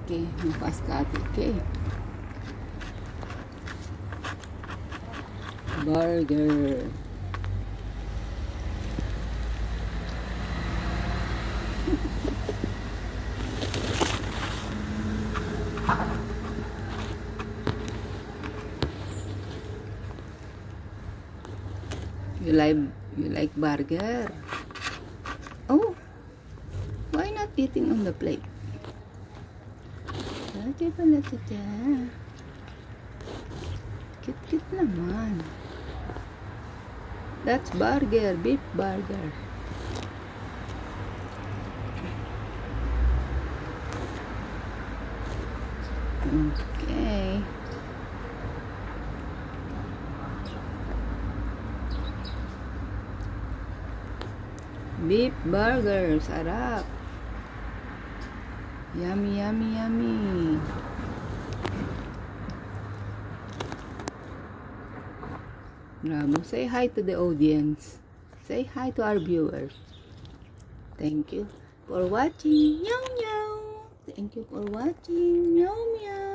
Okay, bukas ka ate. Okay. Burger. You like burger? Oh, why not eating on the plate? Ate pala tita. Cute naman. That's burger, beef burger. Okay. Beef burger, sarap. Yummy, yummy, yummy. Bravo. Say hi to the audience. Say hi to our viewers. Thank you for watching. Meow meow. Thank you for watching. Meow meow.